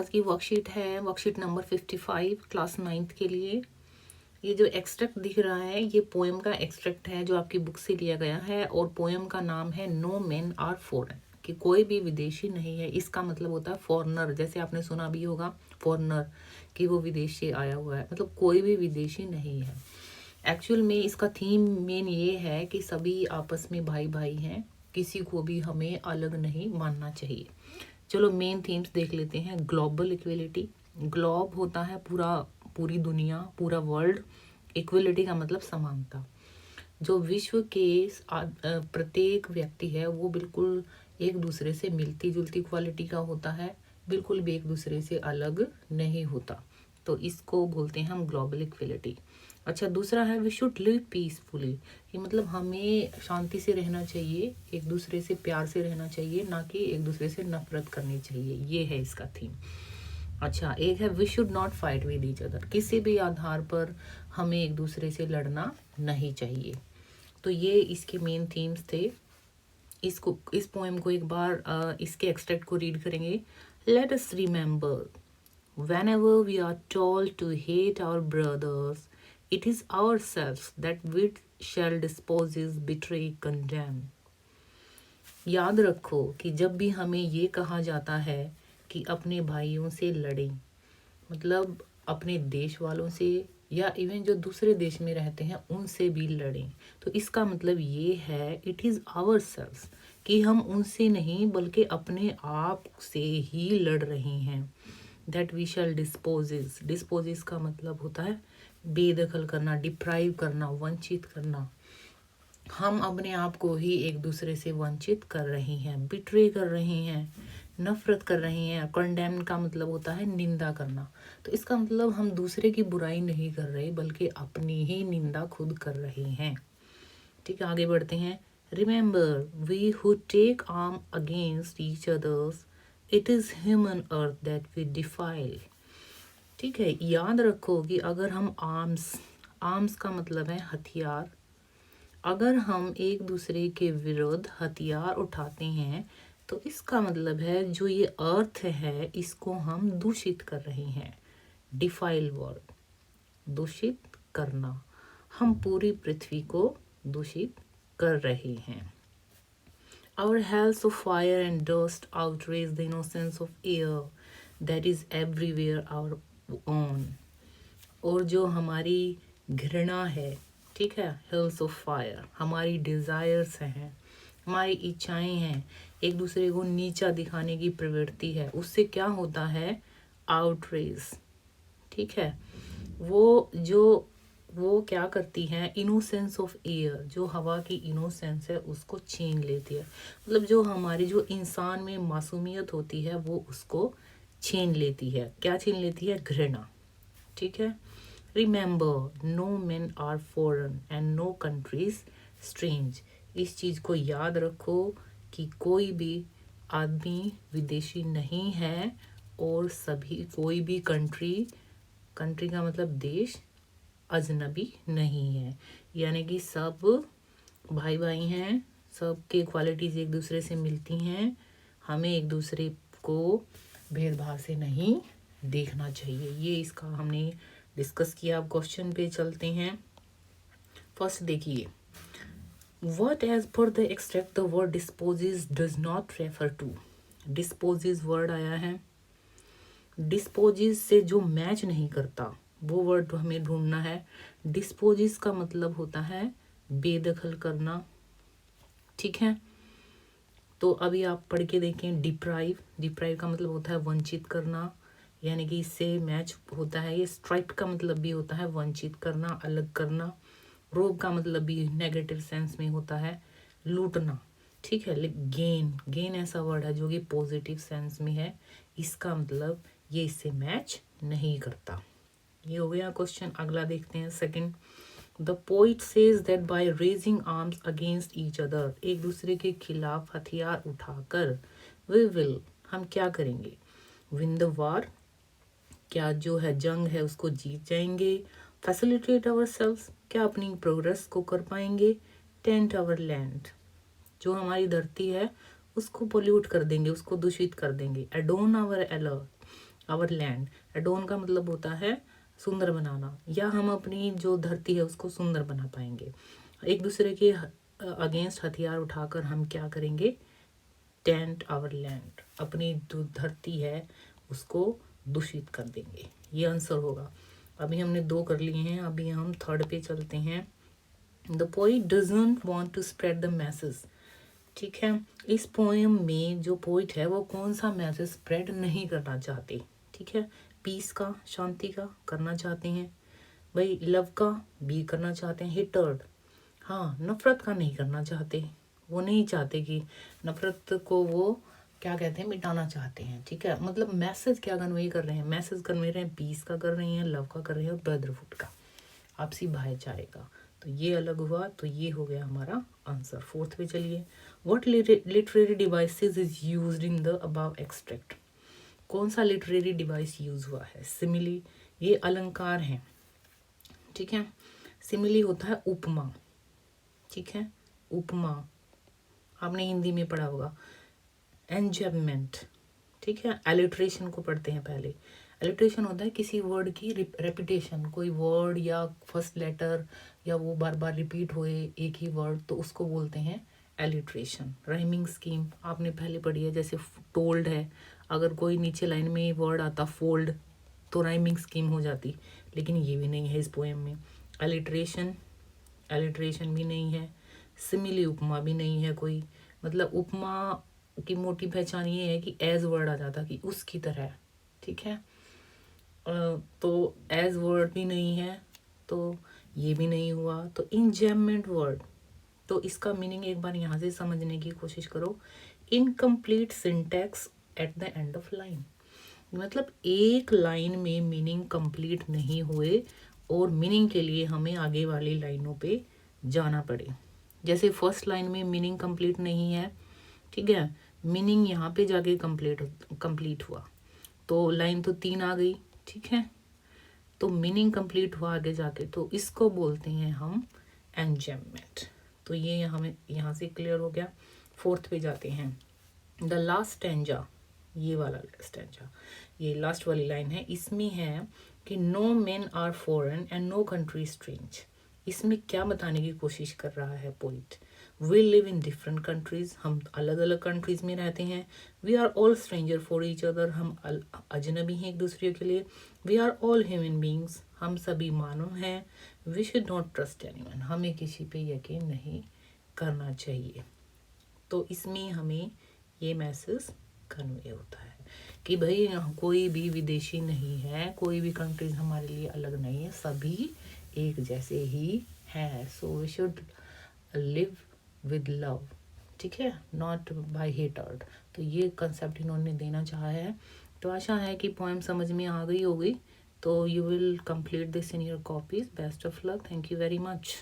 आज की वर्कशीट है वर्कशीट नंबर 55 क्लास 9th के लिए। ये जो एक्सट्रैक्ट दिख रहा है ये पोएम का एक्सट्रैक्ट है जो आपकी बुक से लिया गया है और पोएम का नाम है नो मेन आर फॉरेन, कि कोई भी विदेशी नहीं है। इसका मतलब होता है फॉरेनर, जैसे आपने सुना भी होगा फॉरेनर कि वो विदेश से आया हुआ है, मतलब कोई भी विदेशी नहीं है। एक्चुअल में इसका थीम मेन ये है कि सभी आपस में भाई भाई हैं, किसी को भी हमें अलग नहीं मानना चाहिए। चलो मेन थीम्स देख लेते हैं। ग्लोबल इक्वलिटी, ग्लोब होता है पूरा, पूरी दुनिया, पूरा वर्ल्ड। इक्वलिटी का मतलब समानता। जो विश्व के प्रत्येक व्यक्ति है वो बिल्कुल एक दूसरे से मिलती जुलती क्वालिटी का होता है, बिल्कुल भी एक दूसरे से अलग नहीं होता। तो इसको बोलते हैं हम ग्लोबल इक्वलिटी। अच्छा, दूसरा है वी शुड लिव पीसफुली, कि मतलब हमें शांति से रहना चाहिए, एक दूसरे से प्यार से रहना चाहिए, ना कि एक दूसरे से नफरत करनी चाहिए। ये है इसका थीम। अच्छा, एक है we should not fight with each other, किसी भी आधार पर हमें एक दूसरे से लड़ना नहीं चाहिए। तो ये इसके मेन थीम्स थे। इस पोएम को एक बार इसके एक्सट्रैक्ट को रीड करेंगे। Let us remember whenever we are told to hate our brothers, it is ourselves that we shall despise, betray, condemn. याद रखो कि जब भी हमें ये कहा जाता है कि अपने भाइयों से लड़ें, मतलब अपने देश वालों से या इवन जो दूसरे देश में रहते हैं उनसे भी लड़ें, तो इसका मतलब ये है इट इज़ आवर सेल्फ, कि हम उनसे नहीं बल्कि अपने आप से ही लड़ रहे हैं। That we shall dispossess, dispossess का मतलब होता है बेदखल करना, डिप्राइव करना, वंचित करना। हम अपने आप को ही एक दूसरे से वंचित कर रहे हैं, बिट्रे कर रहे हैं, नफरत कर रहे हैं। कंडेम का मतलब होता है निंदा करना। तो इसका मतलब हम दूसरे की बुराई नहीं कर रहे बल्कि अपनी ही निंदा खुद कर रहे हैं। ठीक है, आगे बढ़ते हैं। Remember we who take arm against each others, it is human earth that we defile. ठीक है, याद रखो कि अगर हम आर्म्स, आर्म्स का मतलब है हथियार, अगर हम एक दूसरे के विरुद्ध हथियार उठाते हैं तो इसका मतलब है जो ये अर्थ है इसको हम दूषित कर रहे हैं। डिफाइल वर्ड, दूषित करना, हम पूरी पृथ्वी को दूषित कर रहे हैं। Our hells of fire and dust outrage the innocence of air that is everywhere our own. और जो हमारी घृणा है, ठीक है, हिल्स ऑफ फायर, हमारी डिज़ायर्स हैं, हमारी इच्छाएं हैं, एक दूसरे को नीचा दिखाने की प्रवृत्ति है, उससे क्या होता है आउटरेज। ठीक है, वो क्या करती है, इनोसेंस ऑफ एयर, जो हवा की इनोसेंस है उसको छीन लेती है। मतलब जो हमारी जो इंसान में मासूमियत होती है वो उसको छीन लेती है। क्या छीन लेती है? घृणा। ठीक है, remember no men are foreign and no countries strange. इस चीज़ को याद रखो कि कोई भी आदमी विदेशी नहीं है और सभी, कोई भी कंट्री, कंट्री का मतलब देश, अजनबी नहीं है। यानी कि सब भाई भाई हैं, सब के क्वालिटीज़ एक दूसरे से मिलती हैं। हमें एक दूसरे को भेदभाव से नहीं देखना चाहिए। ये इसका हमने डिस्कस किया। अब क्वेश्चन पे चलते हैं। फर्स्ट देखिए, what as per the extract the word dispossess does not refer to. Dispossess word आया है, डिस्पोजेस से जो मैच नहीं करता वो वर्ड हमें ढूंढना है। डिस्पोजेस का मतलब होता है बेदखल करना। ठीक है, तो अभी आप पढ़ के देखें। डिप्राइव, डिप्राइव का मतलब होता है वंचित करना, यानी कि इससे मैच होता है। ये स्ट्राइप का मतलब भी होता है वंचित करना, अलग करना। रोब का मतलब भी नेगेटिव सेंस में होता है लूटना। ठीक है, लेकिन गेन, गेन ऐसा वर्ड है जो कि पॉजिटिव सेंस में है, इसका मतलब ये इससे मैच नहीं करता। ये हो गया क्वेश्चन। अगला देखते हैं second. The poet says that by raising arms against each other, एक दूसरे के खिलाफ हथियार उठाकर, वी विल, हम क्या करेंगे, विन द वार, क्या जो है जंग है उसको जीत जाएंगे। फैसिलिटेट आवर सेल्फ, क्या अपनी प्रोग्रेस को कर पाएंगे। टेंट आवर लैंड, जो हमारी धरती है उसको पोल्यूट कर देंगे, उसको दूषित कर देंगे। एडोन आवर अलर्ट, आवर लैंड, एडोन का मतलब होता है सुंदर बनाना, या हम अपनी जो धरती है उसको सुंदर बना पाएंगे। एक दूसरे के अगेंस्ट हथियार उठाकर हम क्या करेंगे, टेंट आवर लैंड, अपनी जो धरती है उसको दूषित कर देंगे। ये आंसर होगा। अभी हमने 2 कर लिए हैं, अभी हम थर्ड पे चलते हैं। The poet doesn't want to spread the message. ठीक है, इस पोएम में जो पोइट है वो कौन सा मैसेज स्प्रेड नहीं करना चाहते। ठीक है, पीस का, शांति का करना चाहते हैं भाई, लव का भी करना चाहते हैं, हिटर्ड। हाँ, नफरत का नहीं करना चाहते, वो नहीं चाहते कि नफरत को वो क्या कहते हैं, मिटाना चाहते हैं। ठीक है, मतलब मैसेज क्या कन्वे कर रहे हैं, मैसेज कन्वे रहे हैं, पीस का कर रहे हैं, लव का कर रहे हैं, और ब्रदरहुड का, आपसी भाईचारे का। तो ये अलग हुआ, तो ये हो गया हमारा आंसर। फोर्थ पे चलिए, what literary devices is used in the above extract. कौन सा लिटरेरी डिवाइस यूज हुआ है, सिमिली, ये अलंकार है। ठीक है, सिमिली होता है उपमा। ठीक है, उपमा आपने हिंदी में पढ़ा होगा। एंजमेंट, ठीक है, एलिट्रेशन को पढ़ते हैं पहले। एलिट्रेशन होता है किसी वर्ड की रेपिटेशन, कोई वर्ड या फर्स्ट लेटर या वो बार बार रिपीट हुए एक ही वर्ड, तो उसको बोलते हैं एलिट्रेशन। राइमिंग स्कीम आपने पहले पढ़ी है, जैसे टोल्ड है, अगर कोई नीचे लाइन में वर्ड आता फोल्ड तो राइमिंग स्कीम हो जाती, लेकिन ये भी नहीं है इस पोएम में। एलिट्रेशन, एलिट्रेशन भी नहीं है। सिमिली उपमा भी नहीं है कोई, मतलब उपमा की मोटी पहचान ये है कि एज वर्ड आ जाता कि उसकी तरह। ठीक है, तो एज वर्ड भी नहीं है, तो ये भी नहीं हुआ। तो इंजैममेंट वर्ड, तो इसका मीनिंग एक बार यहाँ से समझने की कोशिश करो। Incomplete syntax at the end of line, मतलब एक लाइन में मीनिंग कंप्लीट नहीं हुए और मीनिंग के लिए हमें आगे वाली लाइनों पे जाना पड़े। जैसे फर्स्ट लाइन में मीनिंग कंप्लीट नहीं है, ठीक है, मीनिंग यहाँ पे जाके कंप्लीट हुआ, तो लाइन तो 3 आ गई। ठीक है, तो मीनिंग कंप्लीट हुआ आगे जाके, तो इसको बोलते हैं हम एंजैममेंट। तो ये हमें यहाँ से क्लियर हो गया। फोर्थ पे जाते हैं, द लास्ट स्टैंजा, ये वाला स्टैंजा, ये लास्ट वाली लाइन है, इसमें है कि no men are foreign and no country strange. इसमें क्या बताने की कोशिश कर रहा है poet, we live in different countries, हम अलग अलग कंट्रीज में रहते हैं। We are all stranger for each other, हम अजनबी हैं एक दूसरे के लिए। We are all human beings, हम सभी मानव हैं। We should not trust anyone, हमें किसी पे यकीन नहीं करना चाहिए। तो इसमें हमें ये मैसेज कन्वे होता है कि भाई कोई भी विदेशी नहीं है, कोई भी कंट्रीज हमारे लिए अलग नहीं है, सभी एक जैसे ही हैं। So we should live with love, ठीक है, नॉट बाय हेटर्ड। तो ये कंसेप्ट इन्होंने देना चाहा है। तो आशा है कि पोएम समझ में आ गई होगी। तो you will complete this in your copies. Best of luck, thank you very much.